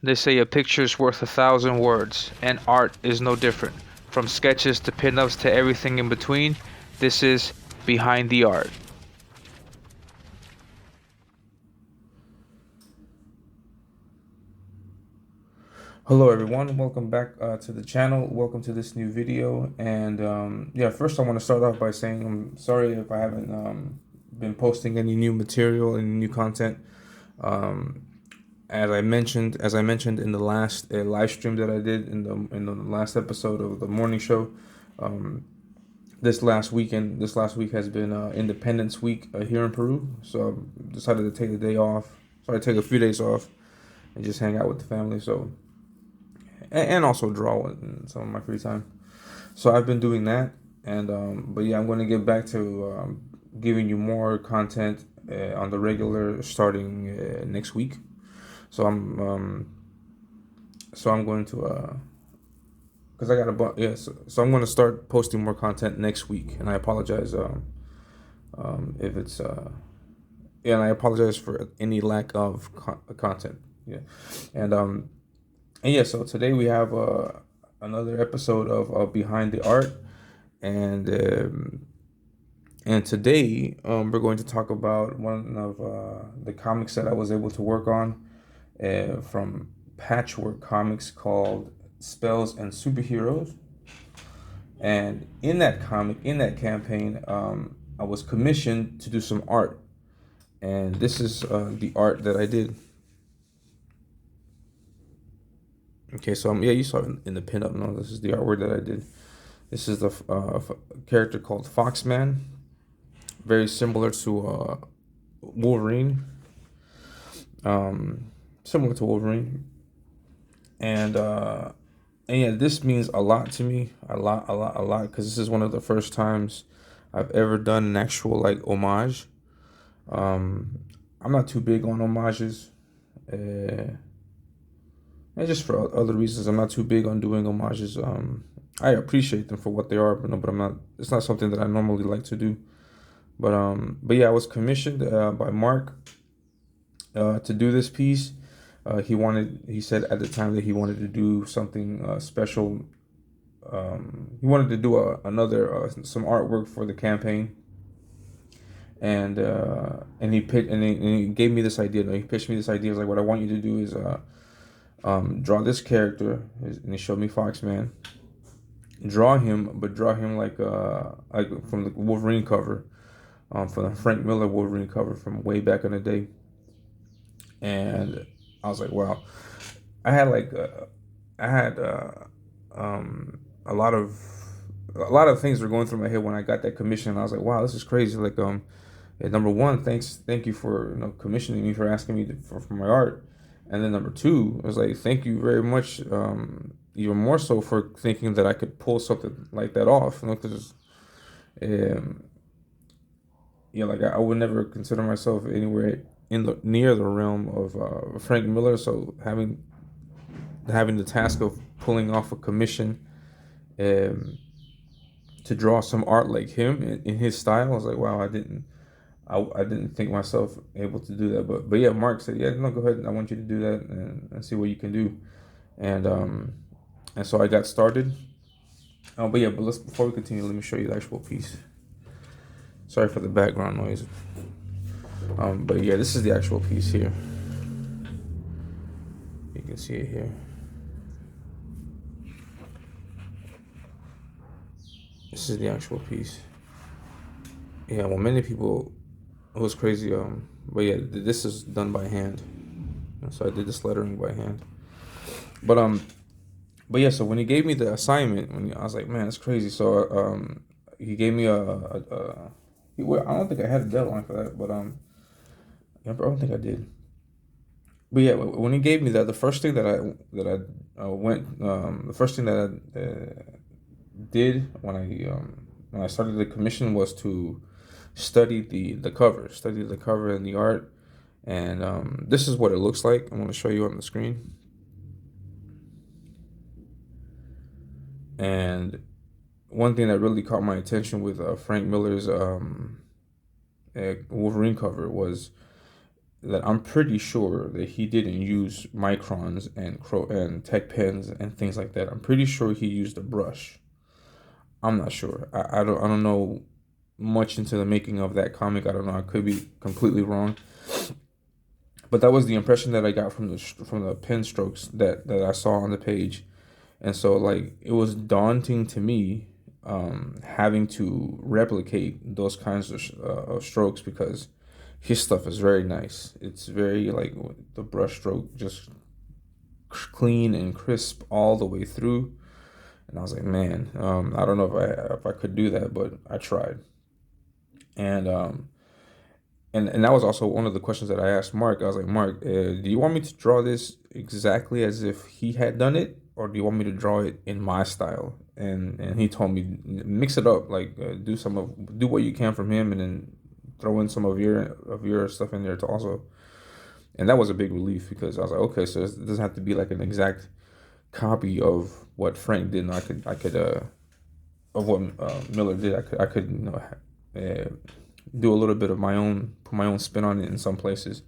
They say a picture's worth 1,000 words, and art is no different. From sketches to pinups to everything in between, this is Behind the Art. Hello everyone, welcome back to the channel. Welcome to this new video. And yeah, first I want to start off by saying I'm sorry if I haven't been posting any new material, any new content. Um, as I mentioned in the last live stream that I did in the last episode of the morning show. Um, this last week has been Independence Week here in Peru. So I decided to take the day off. So I take a few days off and just hang out with the family. So and also draw in some of my free time. So I've been doing that, and but yeah, I'm going to get back to giving you more content on the regular starting next week. So I'm going to because I got a so I'm going to start posting more content next week, and I apologize if it's yeah, and I apologize for any lack of content. Yeah, and yeah, so today we have another episode of Behind the Art, and today we're going to talk about one of the comics that I was able to work on from Patchwork Comics called Spells and Superheroes. And in that comic, in that campaign, I was commissioned to do some art, and this is the art that I did. Okay, so yeah, you saw it in the pinup. No, this is the artwork that I did. This is the character called Foxman, very similar to Wolverine. Similar to Wolverine, and yeah, this means a lot to me, a lot, because this is one of the first times I've ever done an actual like homage. I'm not too big on homages, and just for other reasons, I'm not too big on doing homages. I appreciate them for what they are, but no, but I'm not. It's not something that I normally like to do. But yeah, I was commissioned by Marrk to do this piece. He said at the time that he wanted to do something special. He wanted to do some artwork for the campaign, and he gave me this idea. He pitched me this idea. He was like, what I want you to do is draw this character, and he showed me Foxman. Draw him, but draw him like from the Wolverine cover, from the Frank Miller Wolverine cover from way back in the day. And I was like, wow. I had like I had a lot of things were going through my head when I got that commission. I was like, wow, this is crazy. Like yeah, number one, thank you for commissioning me, for asking me for my art. And then number two, I was like, thank you very much, even more so for thinking that I could pull something like that off. Because um, like I would never consider myself anywhere in the near the realm of Frank Miller. So having the task of pulling off a commission um, to draw some art like him in his style, I was like, wow, I didn't think myself able to do that. But yeah, Mark said, yeah, no, go ahead. I want you to do that and see what you can do. And and so I got started. But yeah, but before we continue, let me show you the actual piece. Sorry for the background noise. But yeah, this is the actual piece here. You can see it here. This is the actual piece. Yeah, well, many people, it was crazy. But yeah, this is done by hand. So I did this lettering by hand. But but yeah. So when he gave me the assignment, I was like, man, that's crazy. So he gave me well, I don't think I had a deadline for that, but I don't think I did. But yeah, when he gave me that, the first thing the first thing that I did when I started the commission was to study the cover and the art, and this is what it looks like. I'm going to show you on the screen, and one thing that really caught my attention with Frank Miller's Wolverine cover was that I'm pretty sure that he didn't use microns and tech pens and things like that. I'm pretty sure he used a brush. I'm not sure. I don't know much into the making of that comic. I don't know. I could be completely wrong. But that was the impression that I got from the pen strokes that I saw on the page. And so like it was daunting to me, having to replicate those kinds of strokes, because his stuff is very nice. It's very like the brush stroke just clean and crisp all the way through. And I was like, man, I don't know if I could do that, but I tried. And and that was also one of the questions that I asked Mark. I was like, Mark, do you want me to draw this exactly as if he had done it, or do you want me to draw it in my style? And he told me, mix it up, like do what you can from him, and then throw in some of your stuff in there to also. And that was a big relief, because I was like, okay, so it doesn't have to be like an exact copy of what Frank did. And I could of what Miller did. I could do a little bit of my own, put my own spin on it in some places.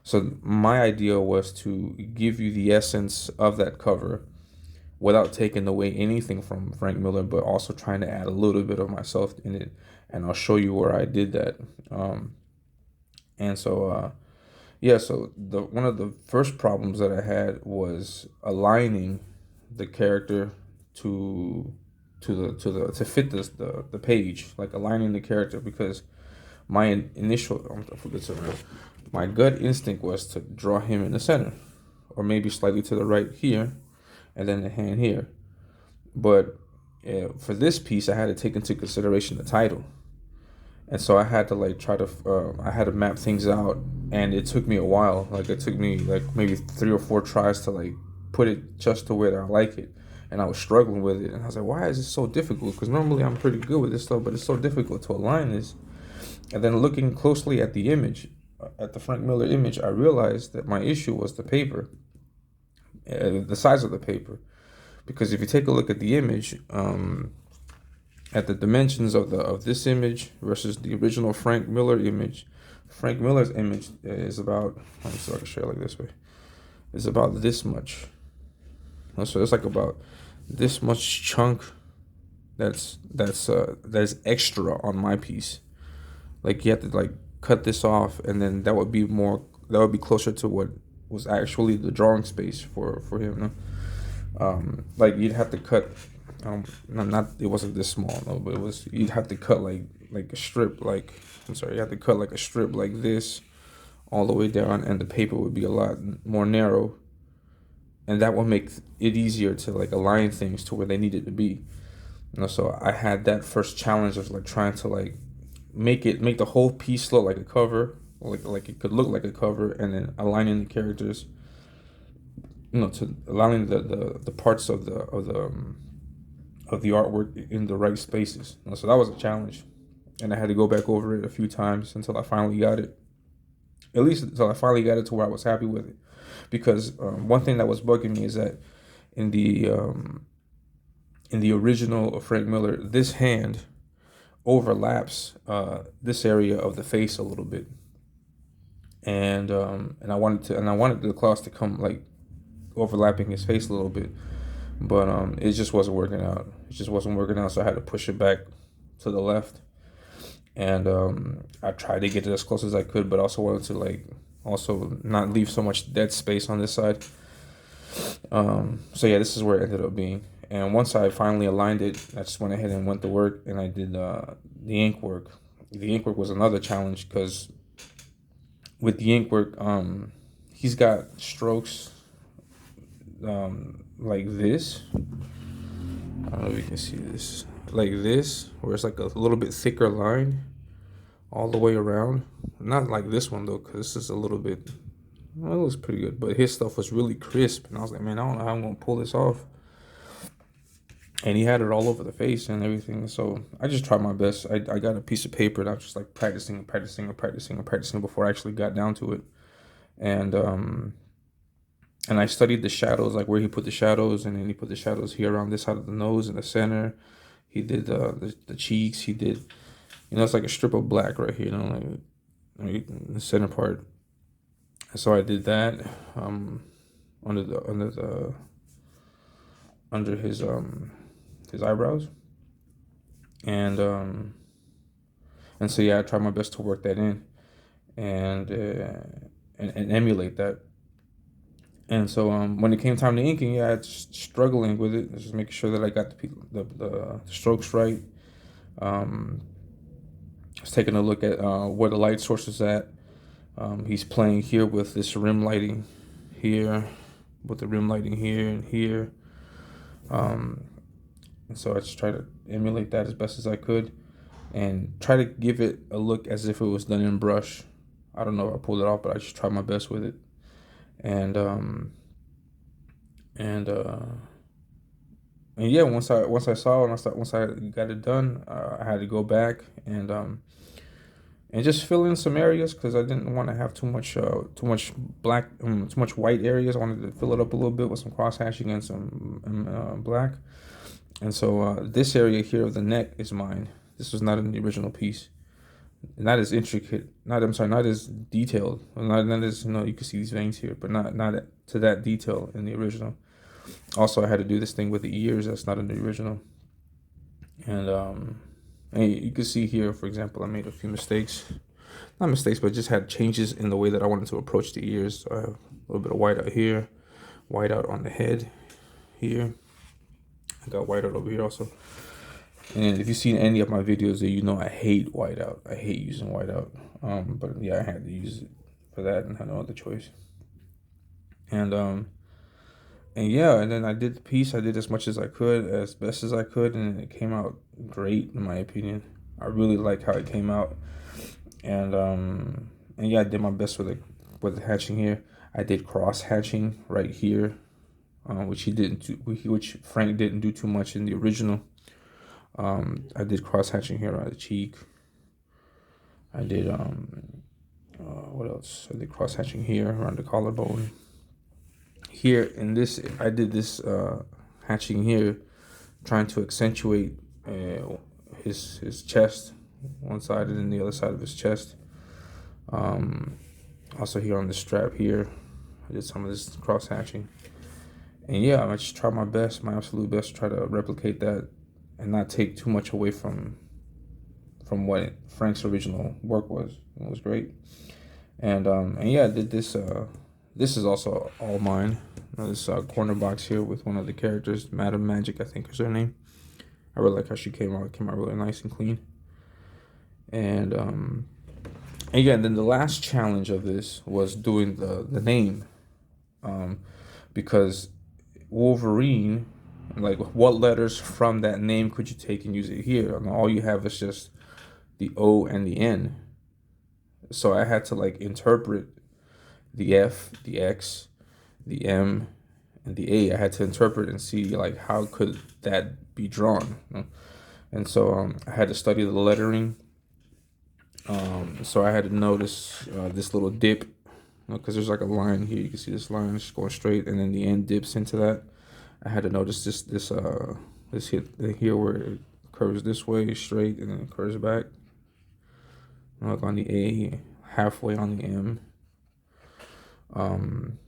So my idea was to give you the essence of that cover without taking away anything from Frank Miller, but also trying to add a little bit of myself in it. And I'll show you where I did that. And so yeah, so the one of the first problems that I had was aligning the character to to fit the page, like aligning the character, because my initial, I forget to my gut instinct was to draw him in the center, or maybe slightly to the right here, and then the hand here. But for this piece, I had to take into consideration the title, and so I had to like try to I had to map things out, and it took me a while. Like it took me like maybe 3 or 4 tries to like put it just to where I like it, and I was struggling with it, and I was like, why is this so difficult? Because normally I'm pretty good with this stuff, but it's so difficult to align this. And then looking closely at the image, at the Frank Miller image, I realized that my issue was the paper, the size of the paper. Because if you take a look at the image, at the dimensions of this image versus the original Frank Miller image, Frank Miller's image is about, let me see if I can show it like this way, is about this much. So it's like about this much chunk that's extra on my piece. Like you have to like cut this off, and then that would be closer to what was actually the drawing space for him. No? Like you'd have to cut, not it wasn't this small, no, but it was, you'd have to cut like a strip, like, I'm sorry, you have to cut like a strip like this all the way down, and the paper would be a lot more narrow, and that would make it easier to like align things to where they needed to be. So I had that first challenge of like trying to like make the whole piece look like a cover, like it could look like a cover, and then aligning the characters, to aligning the parts of the artwork in the right spaces. So that was a challenge, and I had to go back over it a few times until I finally got it. At least until I finally got it to where I was happy with it, because one thing that was bugging me is that in the original of Frank Miller, this hand overlaps this area of the face a little bit, and I wanted the claws to come like overlapping his face a little bit, but it just wasn't working out. It just wasn't working out, so I had to push it back to the left, and I tried to get it as close as I could, but also wanted to like also not leave so much dead space on this side. So yeah, this is where it ended up being. And once I finally aligned it, I just went ahead and went to work, and I did the ink work. The ink work was another challenge, because with the ink work, he's got strokes like this. I don't know if you can see this, like this, where it's like a little bit thicker line all the way around. Not like this one though, because this is a little bit, well, it looks pretty good, but his stuff was really crisp, and I was like, man, I don't know how I'm gonna pull this off. And he had it all over the face and everything. So I just tried my best. I got a piece of paper, and I was just like practicing before I actually got down to it. And I studied the shadows, like where he put the shadows, and then he put the shadows here around this side of the nose in the center. He did the cheeks. He did, it's like a strip of black right here, like in the center part. So I did that under his eyebrows, and so yeah, I tried my best to work that in and and emulate that. And so when it came time to inking, yeah, I was struggling with it, just making sure that I got the strokes right. Um, I was taking a look at where the light source is at. He's playing here with this rim lighting here, with the rim lighting here and here. And so I just tried to emulate that as best as I could and try to give it a look as if it was done in brush. I don't know if I pulled it off, but I just tried my best with it. And and uh and yeah, once I saw it, once I got it done, I had to go back and just fill in some areas because I didn't want to have too much black, too much white areas. I wanted to fill it up a little bit with some cross hatching and some black. And so this area here of the neck is mine. This was not in the original piece. Not as intricate. Not as detailed. Not as, you can see these veins here, but not to that detail in the original. Also, I had to do this thing with the ears. That's not in the original. And you can see here, for example, I made a few mistakes. Not mistakes, but just had changes in the way that I wanted to approach the ears. So I have a little bit of white out here, white out on the head here. I got white out over here also. And if you've seen any of my videos, you know I hate whiteout. I hate using whiteout. But yeah, I had to use it for that and had no other choice. And yeah, and then I did the piece. I did as much as I could, as best as I could, and it came out great in my opinion. I really like how it came out, and yeah, I did my best with the hatching here. I did cross hatching right here, which Frank didn't do too much in the original. I did cross hatching here on the cheek. I did what else? I did cross hatching here around the collarbone. Here in this, I did this hatching here, trying to accentuate his chest, one side and then the other side of his chest. Also here on the strap here, I did some of this cross hatching. And yeah, I just tried my best, my absolute best, to try to replicate that and not take too much away from what Frank's original work was. It was great. And yeah, I did this. This is also all mine. This corner box here with one of the characters, Madam Magic, I think is her name. I really like how she came out. It came out really nice and clean. And again, then the last challenge of this was doing the name, because Wolverine, like, what letters from that name could you take and use it here? And all you have is just the O and the N. So I had to like interpret the F, the X, the M, and the A. I had to interpret and see like how could that be drawn. And so I had to study the lettering. So I had to notice this little dip, because there's like a line here. You can see this line just going straight, and then the end dips into that. I had to notice this hit here where it curves this way straight and then it curves back. Like on the A, halfway on the M. And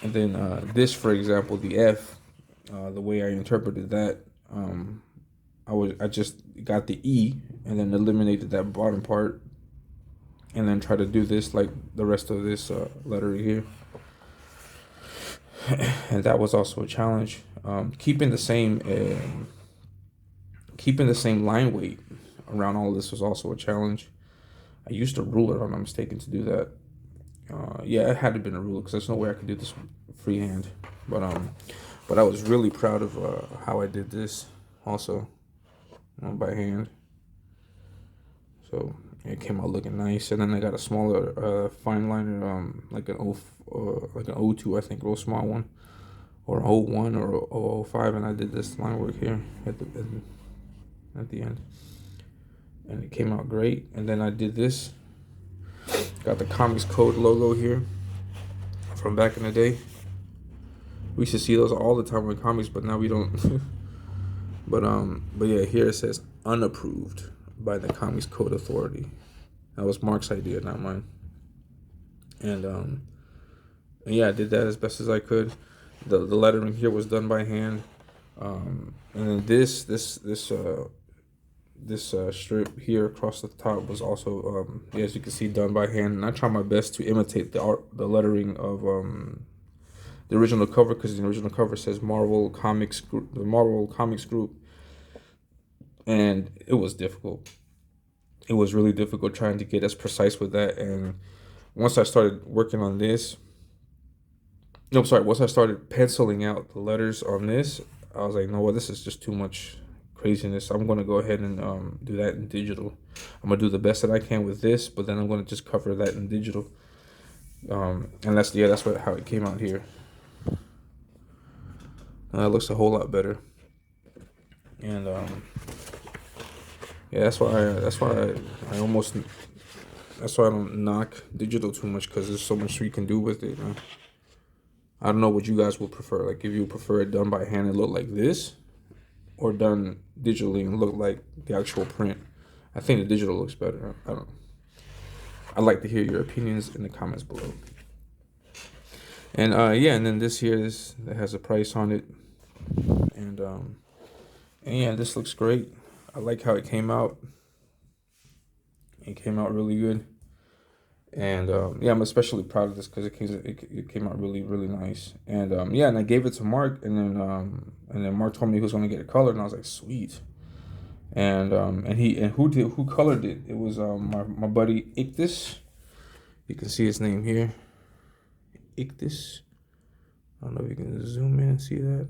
then this, for example, the F, the way I interpreted that, I just got the E and then eliminated that bottom part, and then try to do this like the rest of this letter here. And that was also a challenge. Keeping the same line weight around all of this was also a challenge. I used a ruler, if I'm not mistaken, to do that. Yeah, it had to have been a ruler because there's no way I could do this freehand. But I was really proud of how I did this also, by hand. So it came out looking nice. And then I got a smaller fine liner, like an O2, I think, real small one, or an O1 or 05, and I did this line work here at the end, and it came out great. And then I did this. Got the Comics Code logo here from back in the day. We used to see those all the time in comics, but now we don't. but yeah, here it says unapproved by the Comics Code Authority. That was Mark's idea, not mine. And yeah, I did that as best as I could. The lettering here was done by hand. And then this strip here across the top was also, yeah, as you can see, done by hand. And I try my best to imitate the lettering of the original cover, because the original cover says Marvel Comics Group, the Marvel Comics Group, and it was difficult. It was really difficult trying to get as precise with that. And once I started working on this, no, I'm sorry, once I started penciling out the letters on this, I was like, no, well, this is just too much craziness. I'm gonna go ahead and do that in digital. I'm gonna do the best that I can with this, but then I'm gonna just cover that in digital. And that's what how it came out here. It looks a whole lot better. And yeah, I almost that's why I don't knock digital too much, because there's so much you can do with it. I don't know what you guys would prefer. Like, if you prefer it done by hand and look like this, or done digitally and look like the actual print. I think the digital looks better. I don't know. I'd like to hear your opinions in the comments below. And yeah, and then this here is that has a price on it. And yeah, this looks great. I like how it came out. It came out really good. And yeah, I'm especially proud of this because it came out really, really nice. And yeah, and I gave it to Marrk, and then Marrk told me he was gonna get it colored, and I was like, sweet. And who colored it? It was my buddy Ictus. You can see his name here, Ictus. I don't know if you can zoom in and see that.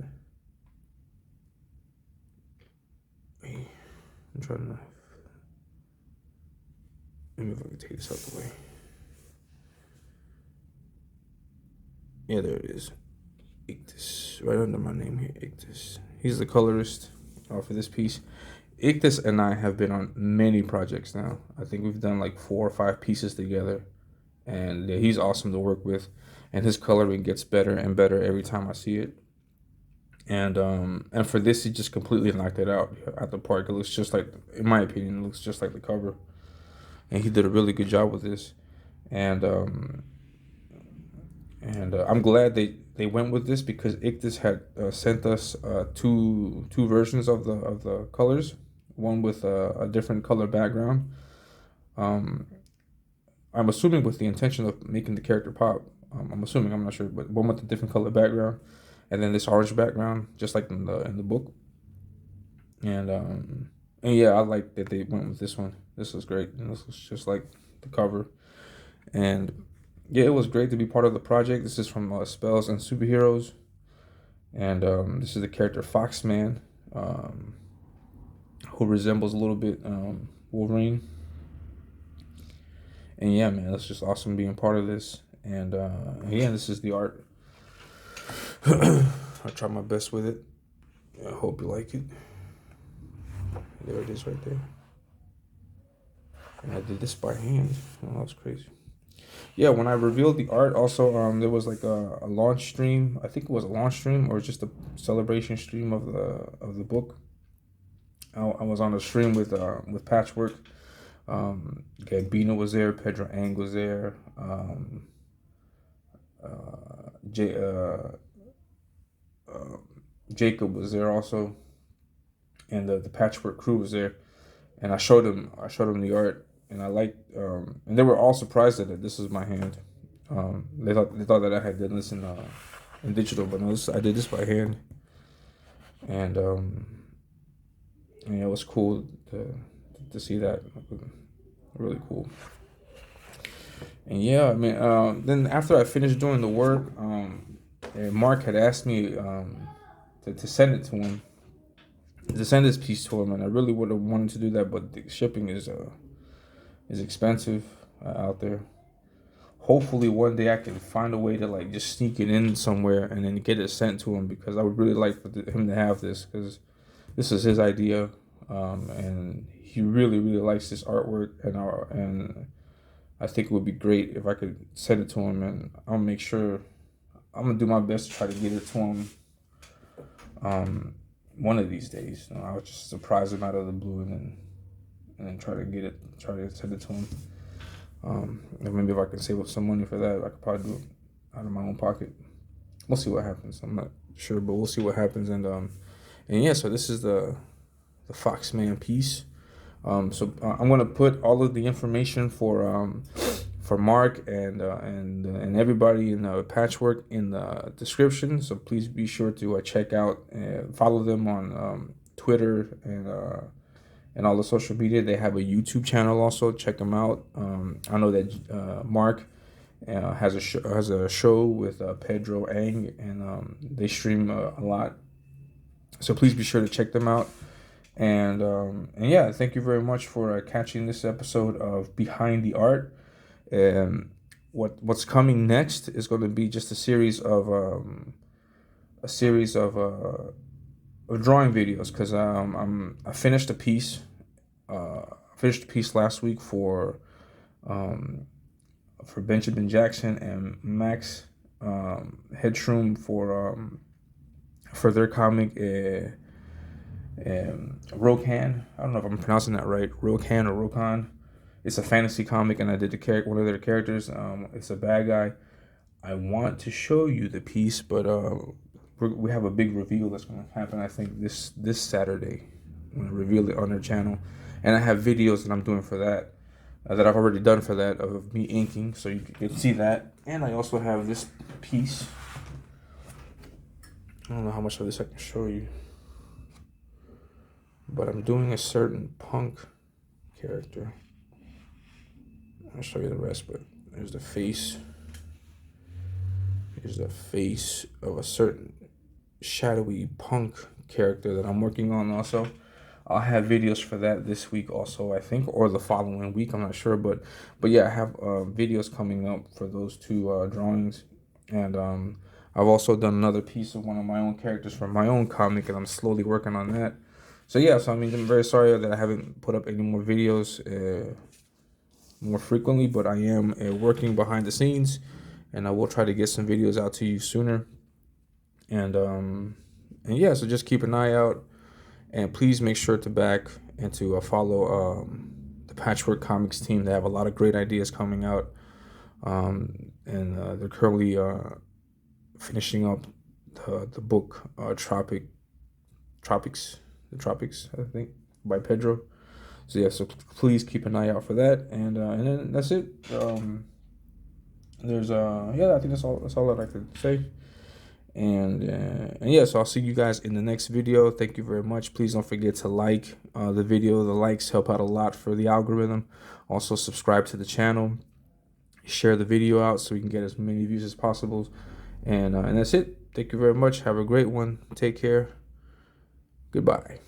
I'm trying to. Let me if I can take this out the way. Yeah, there it is. Ictus, right under my name here, Ictus. He's the colorist for this piece. Ictus and I have been on many projects now. I think we've done like 4 or 5 pieces together, and yeah, he's awesome to work with, and his coloring gets better and better every time I see it. And for this, he just completely knocked it out at the park. It looks just like, in my opinion, it looks just like the cover, and he did a really good job with this. And I'm glad they went with this, because Ictus had sent us two versions of the colors, one with a different color background. I'm assuming with the intention of making the character pop. I'm assuming, I'm not sure, but one with a different color background, and then this orange background, just like in the book. And yeah, I like that they went with this one. This was great, and this was just like the cover. And yeah, it was great to be part of the project. This is from Spells and Superheroes, and this is the character Foxman, who resembles a little bit Wolverine. And yeah, man, it's just awesome being part of this. And yeah, this is the art. I try my best with it. I hope you like it. There it is right there. And I did this by hand. Oh, that's crazy. Yeah, when I revealed the art, also there was like a launch stream. I think it was a launch stream or just a celebration stream of the book. I was on a stream with Patchwork. Gambino was there. Pedro Ang was there. J, Jacob was there also, and the Patchwork crew was there. And I showed them the art, and I liked, and they were all surprised that this was my hand. They thought that I had done this in digital, but no, I did this by hand. And yeah, it was cool to see that. Really cool. And yeah, I mean, then after I finished doing the work, and Marrk had asked me to send it to him, to send this piece to him, and I really would have wanted to do that, but the shipping is expensive out there. Hopefully one day I can find a way to like just sneak it in somewhere and then get it sent to him, because I would really like for him to have this, because this is his idea, and he really, really likes this artwork, and I think it would be great if I could send it to him, and I'll make sure, I'm gonna do my best to try to get it to him one of these days. I'll just surprise him out of the blue, and then try to send it to him. And maybe if I can save up some money for that, I could probably do it out of my own pocket. We'll see what happens. I'm not sure, but we'll see what happens. And yeah, so this is the Foxman piece. I'm gonna put all of the information for Marrk and everybody in Patchwork in the description. So please be sure to check out and follow them on Twitter and all the social media. They have a YouTube channel also. Check them out. I know that Marrk has a show with Pedro Ang, and they stream a lot. So please be sure to check them out. And yeah, thank you very much for catching this episode of Behind the Art. What's coming next is going to be just a series of drawing videos, because I finished a piece. Finished a piece last week for Benjamin Jackson and Max Headshroom for their comic. Rokan. I don't know if I'm pronouncing that right. Rokan or Rokan. It's a fantasy comic, and I did one of their characters. It's a bad guy. I want to show you the piece, but we have a big reveal that's going to happen. I think this Saturday. I'm going to reveal it on their channel, and I have videos that I'm doing for that, that I've already done for that, of me inking, so you can see that. And I also have this piece. I don't know how much of this I can show you, but I'm doing a certain punk character. I'll show you the rest, but there's the face. Here's the face of a certain shadowy punk character that I'm working on also. I'll have videos for that this week also, I think, or the following week. I'm not sure, but yeah, I have videos coming up for those two drawings. And I've also done another piece of one of my own characters from my own comic, and I'm slowly working on that. So yeah, so I mean, I'm very sorry that I haven't put up any more videos more frequently, but I am working behind the scenes, and I will try to get some videos out to you sooner. And yeah, so just keep an eye out, and please make sure to back and to follow the Patchwork Comics team. They have a lot of great ideas coming out, and they're currently finishing up the book Tropics, I think, by Pedro. So yeah, so please keep an eye out for that, and then that's it. Yeah, I think that's all that I could say. And yeah, so I'll see you guys in the next video. Thank you very much. Please don't forget to like the video. The likes help out a lot for the algorithm. Also subscribe to the channel, share the video out so we can get as many views as possible. And that's it. Thank you very much. Have a great one. Take care. Goodbye.